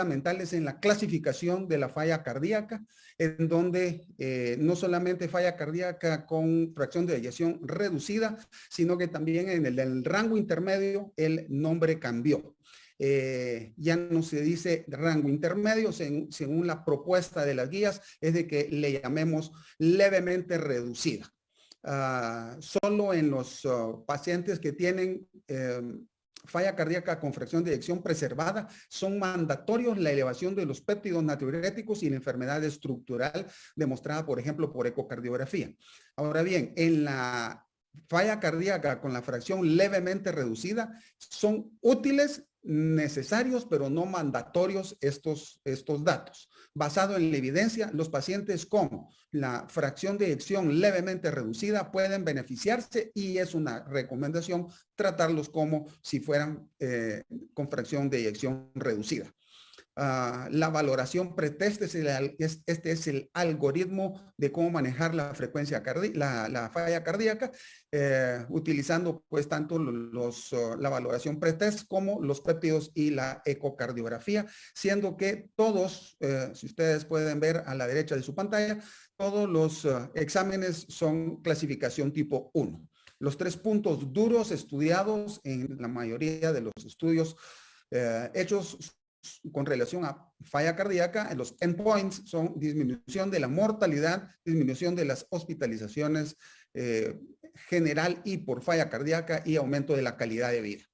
fundamentales en la clasificación de la falla cardíaca, en donde no solamente falla cardíaca con fracción de eyección reducida, sino que también en el rango intermedio el nombre cambió. Ya no se dice rango intermedio, según la propuesta de las guías, es de que le llamemos levemente reducida. Solo en los pacientes que tienen falla cardíaca con fracción de eyección preservada son mandatorios la elevación de los péptidos natriuréticos y la enfermedad estructural demostrada, por ejemplo, por ecocardiografía. Ahora bien, en la falla cardíaca con la fracción levemente reducida son útiles, necesarios, pero no mandatorios estos datos. Basado en la evidencia, los pacientes con la fracción de eyección levemente reducida pueden beneficiarse y es una recomendación tratarlos como si fueran con fracción de eyección reducida. La valoración pretest este es el algoritmo de cómo manejar la frecuencia la falla cardíaca, utilizando pues tanto la valoración pretest como los péptidos y la ecocardiografía, siendo que todos, si ustedes pueden ver a la derecha de su pantalla, todos los exámenes son clasificación tipo 1. Los 3 puntos duros estudiados en la mayoría de los estudios hechos con relación a falla cardíaca, los endpoints son disminución de la mortalidad, disminución de las hospitalizaciones general y por falla cardíaca y aumento de la calidad de vida.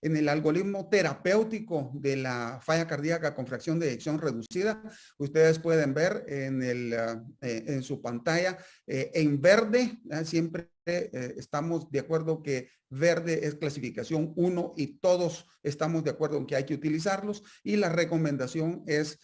En el algoritmo terapéutico de la falla cardíaca con fracción de eyección reducida, ustedes pueden ver en su pantalla en verde, siempre estamos de acuerdo que verde es clasificación 1 y todos estamos de acuerdo en que hay que utilizarlos, y la recomendación es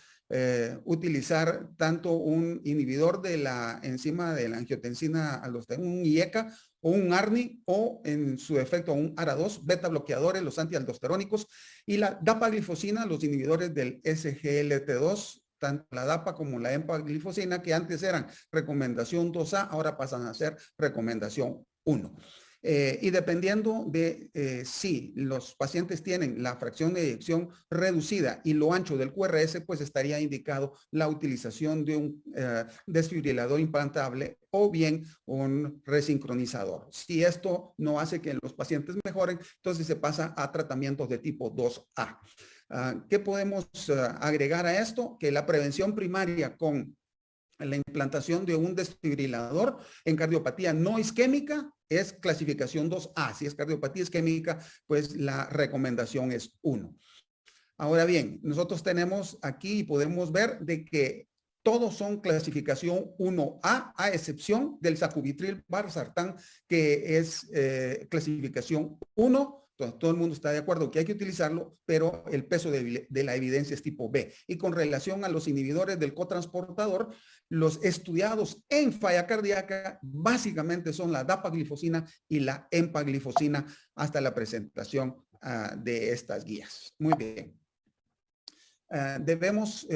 utilizar tanto un inhibidor de la enzima de la angiotensina aldosterona, un IECA, o un ARNI, o en su defecto un ARA2, beta bloqueadores, los antialdosterónicos, y la dapaglifosina, los inhibidores del SGLT2, tanto la DAPA como la empaglifosina, que antes eran recomendación 2A, ahora pasan a ser recomendación 1. Y dependiendo de si los pacientes tienen la fracción de eyección reducida y lo ancho del QRS, pues estaría indicado la utilización de un desfibrilador implantable o bien un resincronizador. Si esto no hace que los pacientes mejoren, entonces se pasa a tratamientos de tipo 2A. ¿Qué podemos agregar a esto? Que la prevención primaria con la implantación de un desfibrilador en cardiopatía no isquémica es clasificación 2A. Si es cardiopatía isquémica, pues la recomendación es 1. Ahora bien, nosotros tenemos aquí y podemos ver de que todos son clasificación 1A, a excepción del sacubitril valsartán, que es clasificación 1. Entonces, todo el mundo está de acuerdo que hay que utilizarlo, pero el peso de la evidencia es tipo B. Y con relación a los inhibidores del cotransportador, los estudiados en falla cardíaca básicamente son la dapaglifosina y la empaglifosina hasta la presentación de estas guías. Muy bien. Debemos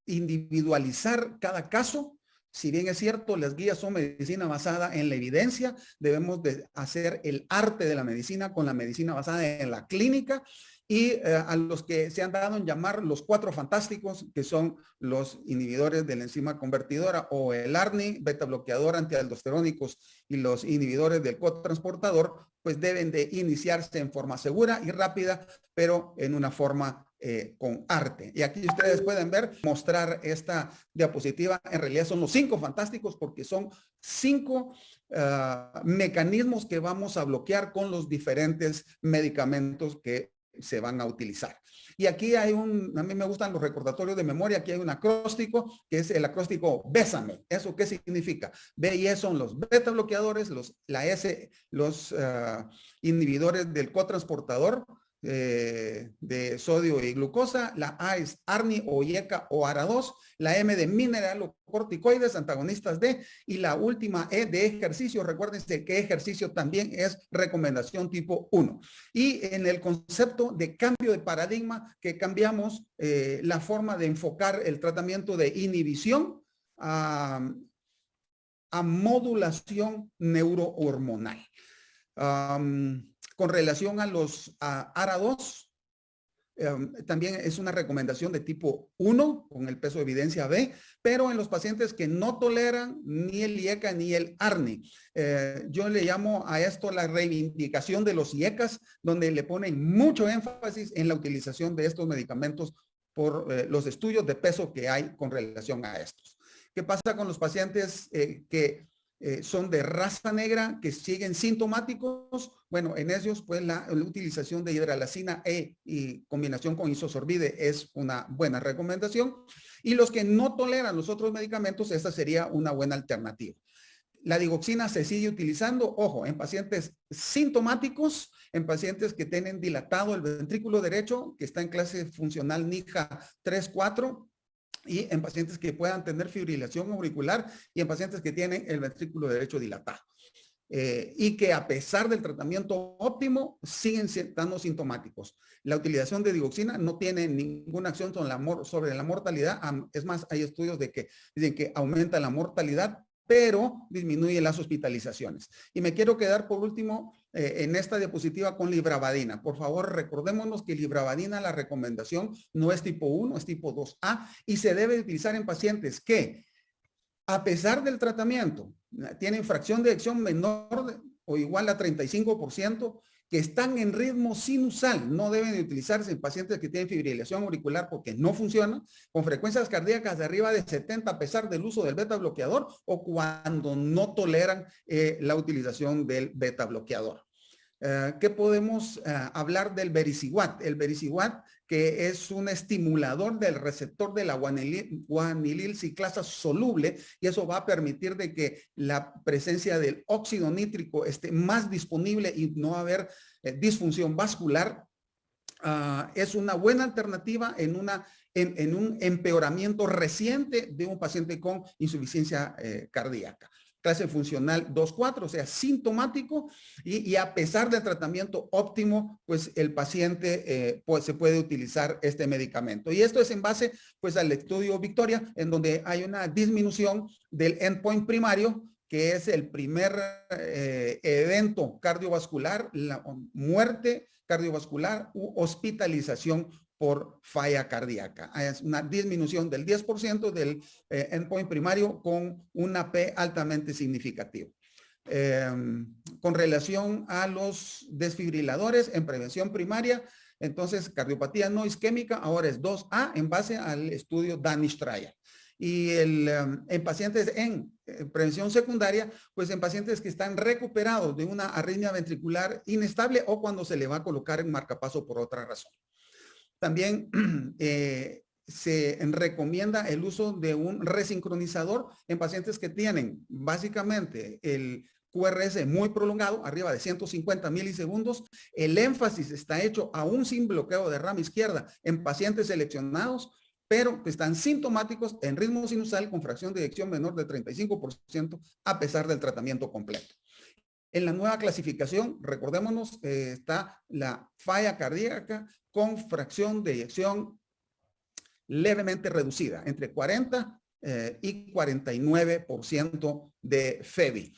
individualizar cada caso. Si bien es cierto, las guías son medicina basada en la evidencia, debemos de hacer el arte de la medicina con la medicina basada en la clínica, y a los que se han dado en llamar los 4 fantásticos, que son los inhibidores de la enzima convertidora o el ARNI, beta bloqueador, antialdosterónicos y los inhibidores del cotransportador, pues deben de iniciarse en forma segura y rápida, pero en una forma con arte. Y aquí ustedes pueden ver, mostrar esta diapositiva, en realidad son los 5 fantásticos porque son 5 mecanismos que vamos a bloquear con los diferentes medicamentos que se van a utilizar. Y aquí hay a mí me gustan los recordatorios de memoria, aquí hay un acróstico que es el acróstico Bésame. ¿Eso qué significa? B y E son los beta bloqueadores, la S, los inhibidores del cotransportador de sodio y glucosa, la A es ARNI o IECA o ARA2, la M de mineralocorticoides, antagonistas de, y la última E de ejercicio. Recuérdense que ejercicio también es recomendación tipo 1. Y en el concepto de cambio de paradigma, que cambiamos la forma de enfocar el tratamiento de inhibición a modulación neurohormonal. Con relación a los ARA2, También es una recomendación de tipo 1 con el peso de evidencia B, pero en los pacientes que no toleran ni el IECA ni el ARNI. Yo le llamo a esto la reivindicación de los IECAs, donde le ponen mucho énfasis en la utilización de estos medicamentos por los estudios de peso que hay con relación a estos. ¿Qué pasa con los pacientes que son de raza negra, que siguen sintomáticos? Bueno, en ellos pues la utilización de hidralazina E y combinación con isosorbide es una buena recomendación. Y los que no toleran los otros medicamentos, esta sería una buena alternativa. La digoxina se sigue utilizando, ojo, en pacientes sintomáticos, en pacientes que tienen dilatado el ventrículo derecho, que está en clase funcional NIHA 3-4, y en pacientes que puedan tener fibrilación auricular y en pacientes que tienen el ventrículo derecho dilatado. Y que a pesar del tratamiento óptimo siguen estando sintomáticos. La utilización de digoxina no tiene ninguna acción sobre la mortalidad. Es más, hay estudios de que dicen que aumenta la mortalidad, pero disminuye las hospitalizaciones. Y me quiero quedar por último en esta diapositiva con librabadina. Por favor, recordémonos que librabadina, la recomendación no es tipo 1, es tipo 2A y se debe utilizar en pacientes que, a pesar del tratamiento, tienen fracción de eyección menor o igual a 35%, que están en ritmo sinusal. No deben de utilizarse en pacientes que tienen fibrilación auricular porque no funciona, con frecuencias cardíacas de arriba de 70 a pesar del uso del beta bloqueador o cuando no toleran la utilización del beta bloqueador. ¿Qué podemos hablar del vericiguat? El vericiguat, que es un estimulador del receptor de la guanilil ciclasa soluble, y eso va a permitir de que la presencia del óxido nítrico esté más disponible y no va a haber disfunción vascular. Es una buena alternativa en un empeoramiento reciente de un paciente con insuficiencia cardíaca. Clase funcional 2-4, o sea, sintomático, y a pesar del tratamiento óptimo, pues el paciente pues, se puede utilizar este medicamento. Y esto es en base pues al estudio Victoria, en donde hay una disminución del endpoint primario, que es el primer evento cardiovascular, la muerte cardiovascular u hospitalización por falla cardíaca. Es una disminución del 10% del endpoint primario con una P altamente significativa. Con relación a los desfibriladores en prevención primaria, entonces cardiopatía no isquémica ahora es 2A en base al estudio Danish Trial. Y en pacientes en prevención secundaria, pues en pacientes que están recuperados de una arritmia ventricular inestable o cuando se le va a colocar en marcapaso por otra razón. También se recomienda el uso de un resincronizador en pacientes que tienen básicamente el QRS muy prolongado, arriba de 150 milisegundos. El énfasis está hecho aún sin bloqueo de rama izquierda en pacientes seleccionados, pero que están sintomáticos en ritmo sinusal con fracción de eyección menor de 35% a pesar del tratamiento completo. En la nueva clasificación, recordémonos, está la falla cardíaca con fracción de eyección levemente reducida, entre 40 y 49% de FEBI.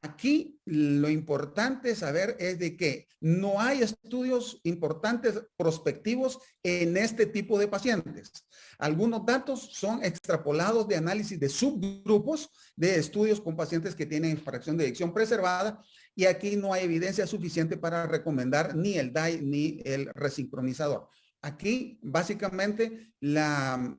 Aquí lo importante saber es de que no hay estudios importantes prospectivos en este tipo de pacientes. Algunos datos son extrapolados de análisis de subgrupos de estudios con pacientes que tienen fracción de eyección preservada, y aquí no hay evidencia suficiente para recomendar ni el DAI ni el resincronizador. Aquí básicamente la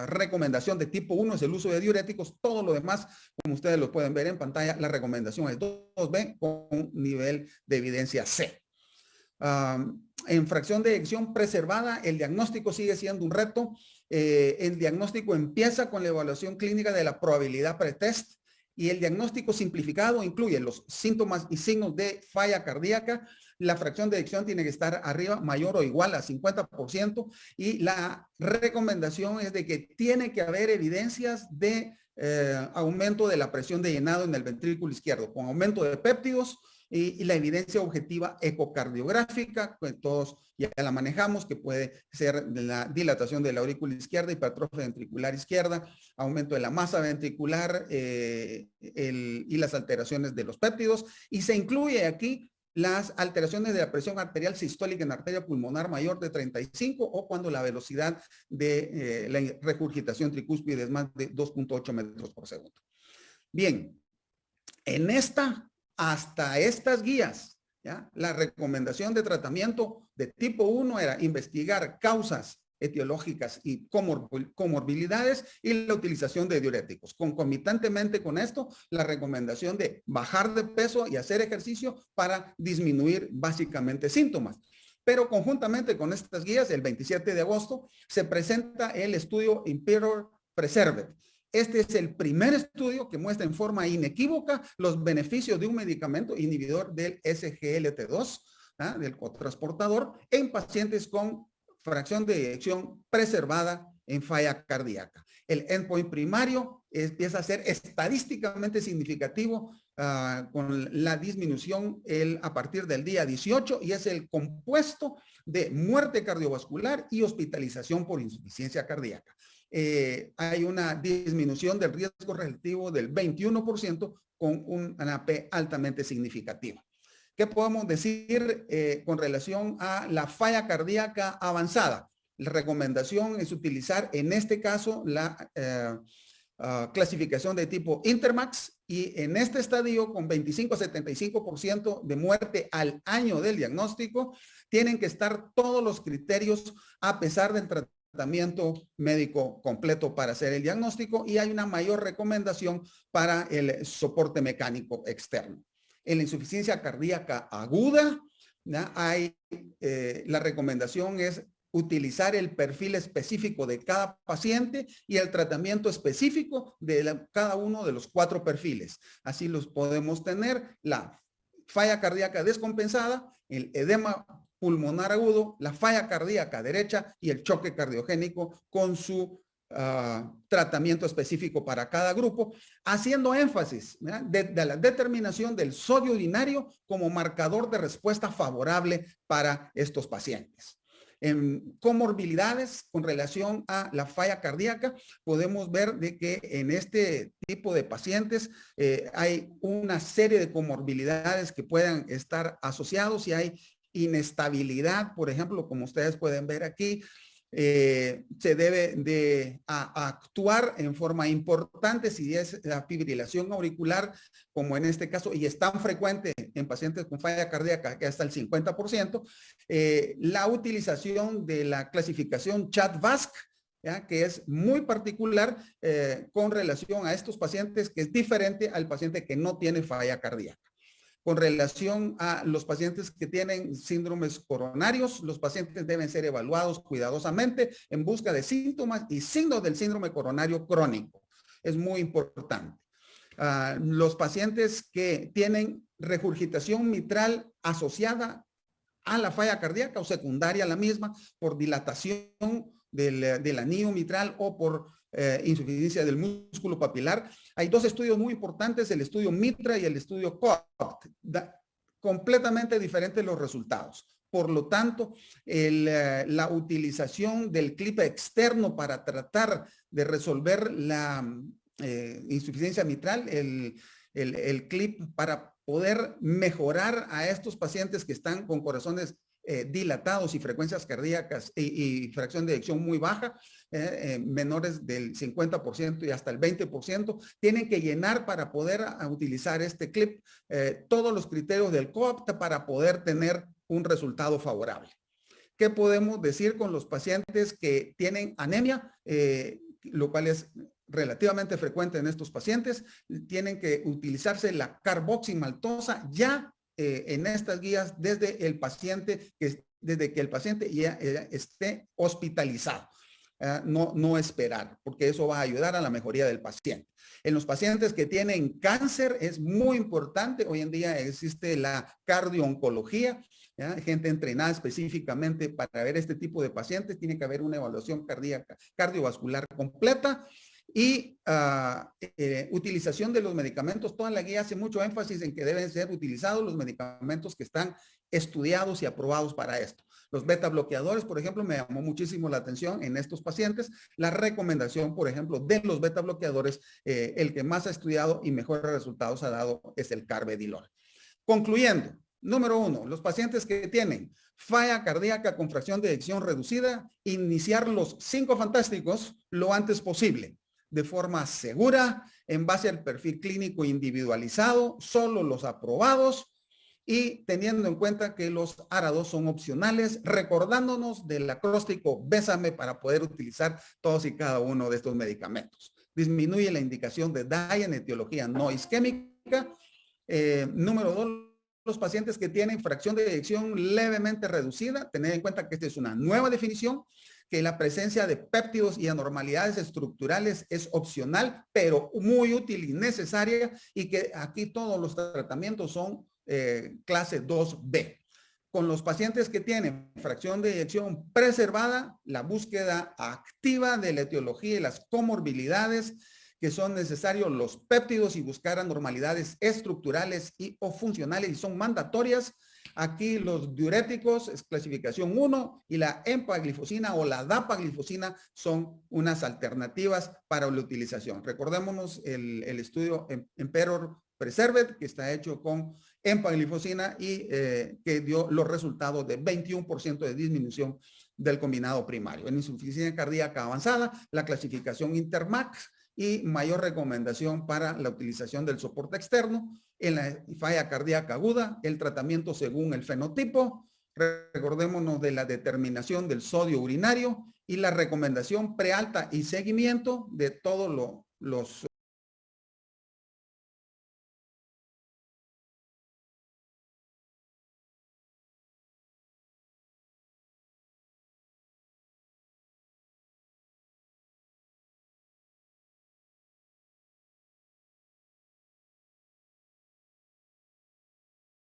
recomendación de tipo 1 es el uso de diuréticos. Todo lo demás, como ustedes lo pueden ver en pantalla, la recomendación es 2B con nivel de evidencia C. En fracción de eyección preservada, el diagnóstico sigue siendo un reto. El diagnóstico empieza con la evaluación clínica de la probabilidad pretest, y el diagnóstico simplificado incluye los síntomas y signos de falla cardíaca. La fracción de eyección tiene que estar arriba, mayor o igual a 50%, y la recomendación es de que tiene que haber evidencias de aumento de la presión de llenado en el ventrículo izquierdo, con aumento de péptidos, y la evidencia objetiva ecocardiográfica, pues todos ya la manejamos, que puede ser la dilatación de la aurícula izquierda, hipertrofia ventricular izquierda, aumento de la masa ventricular y las alteraciones de los péptidos, y se incluye aquí las alteraciones de la presión arterial sistólica en arteria pulmonar mayor de 35 o cuando la velocidad de la regurgitación tricúspide es más de 2.8 metros por segundo. Bien, hasta estas guías, ¿ya? La recomendación de tratamiento de tipo 1 era investigar causas etiológicas y comorbilidades y la utilización de diuréticos. Concomitantemente con esto, la recomendación de bajar de peso y hacer ejercicio para disminuir básicamente síntomas. Pero conjuntamente con estas guías, el 27 de agosto, se presenta el estudio Imperial Preserve. Este es el primer estudio que muestra en forma inequívoca los beneficios de un medicamento inhibidor del SGLT2, del cotransportador, en pacientes con fracción de eyección preservada en falla cardíaca. El endpoint primario empieza a ser estadísticamente significativo con la disminución a partir del día 18 y es el compuesto de muerte cardiovascular y hospitalización por insuficiencia cardíaca. Hay una disminución del riesgo relativo del 21% con una P altamente significativa. ¿Qué podemos decir con relación a la falla cardíaca avanzada? La recomendación es utilizar en este caso la clasificación de tipo Intermax y en este estadio con 25 a 75% de muerte al año del diagnóstico tienen que estar todos los criterios a pesar del tratamiento médico completo para hacer el diagnóstico y hay una mayor recomendación para el soporte mecánico externo. En la insuficiencia cardíaca aguda, la recomendación es utilizar el perfil específico de cada paciente y el tratamiento específico de cada uno de los 4 perfiles. Así los podemos tener: la falla cardíaca descompensada, el edema pulmonar agudo, la falla cardíaca derecha y el choque cardiogénico con su tratamiento específico para cada grupo, haciendo énfasis de la determinación del sodio urinario como marcador de respuesta favorable para estos pacientes. En comorbilidades con relación a la falla cardíaca, podemos ver de que en este tipo de pacientes hay una serie de comorbilidades que puedan estar asociados y hay inestabilidad, por ejemplo, como ustedes pueden ver aquí. Se debe de actuar en forma importante si es la fibrilación auricular, como en este caso, y es tan frecuente en pacientes con falla cardíaca que hasta el 50%, la utilización de la clasificación CHA2-VASc, que es muy particular con relación a estos pacientes, que es diferente al paciente que no tiene falla cardíaca. Con relación a los pacientes que tienen síndromes coronarios, los pacientes deben ser evaluados cuidadosamente en busca de síntomas y signos del síndrome coronario crónico. Es muy importante. Los pacientes que tienen regurgitación mitral asociada a la falla cardíaca o secundaria a la misma por dilatación del anillo mitral o por insuficiencia del músculo papilar. Hay 2 estudios muy importantes, el estudio MITRA y el estudio COAPT, completamente diferentes los resultados. Por lo tanto, la utilización del clip externo para tratar de resolver la insuficiencia mitral, el clip para poder mejorar a estos pacientes que están con corazones dilatados y frecuencias cardíacas y fracción de eyección muy baja, menores del 50% y hasta el 20%, tienen que llenar para poder utilizar este clip todos los criterios del COAPT para poder tener un resultado favorable. ¿Qué podemos decir con los pacientes que tienen anemia? Lo cual es relativamente frecuente en estos pacientes. Tienen que utilizarse la carboximaltosa ya en estas guías desde que el paciente ya esté hospitalizado. No esperar, porque eso va a ayudar a la mejoría del paciente. En los pacientes que tienen cáncer es muy importante. Hoy en día existe la cardio-oncología, gente entrenada específicamente para ver este tipo de pacientes. Tiene que haber una evaluación cardíaca, cardiovascular completa. Y utilización de los medicamentos. Toda la guía hace mucho énfasis en que deben ser utilizados los medicamentos que están estudiados y aprobados para esto. Los beta bloqueadores, por ejemplo, me llamó muchísimo la atención en estos pacientes. La recomendación, por ejemplo, de los beta bloqueadores, el que más ha estudiado y mejores resultados ha dado es el carvedilol. Concluyendo, Número 1, los pacientes que tienen falla cardíaca con fracción de eyección reducida, iniciar los 5 fantásticos lo antes posible, de forma segura, en base al perfil clínico individualizado, solo los aprobados y teniendo en cuenta que los ARA2 son opcionales, recordándonos del acróstico Bésame para poder utilizar todos y cada uno de estos medicamentos. Disminuye la indicación de DAI en etiología no isquémica. Número 2, los pacientes que tienen fracción de eyección levemente reducida, tener en cuenta que esta es una nueva definición, que la presencia de péptidos y anormalidades estructurales es opcional, pero muy útil y necesaria, y que aquí todos los tratamientos son clase 2B. Con los pacientes que tienen fracción de eyección preservada, la búsqueda activa de la etiología y las comorbilidades que son necesarios los péptidos y buscar anormalidades estructurales y o funcionales y son mandatorias. Aquí los diuréticos es clasificación 1 y la empaglifosina o la dapaglifosina son unas alternativas para la utilización. Recordémonos el estudio Emperor Preserved que está hecho con empaglifosina y que dio los resultados de 21% de disminución del combinado primario. En insuficiencia cardíaca avanzada, la clasificación Intermax y mayor recomendación para la utilización del soporte externo. En la falla cardíaca aguda, el tratamiento según el fenotipo. Recordémonos de la determinación del sodio urinario y la recomendación prealta y seguimiento de todos los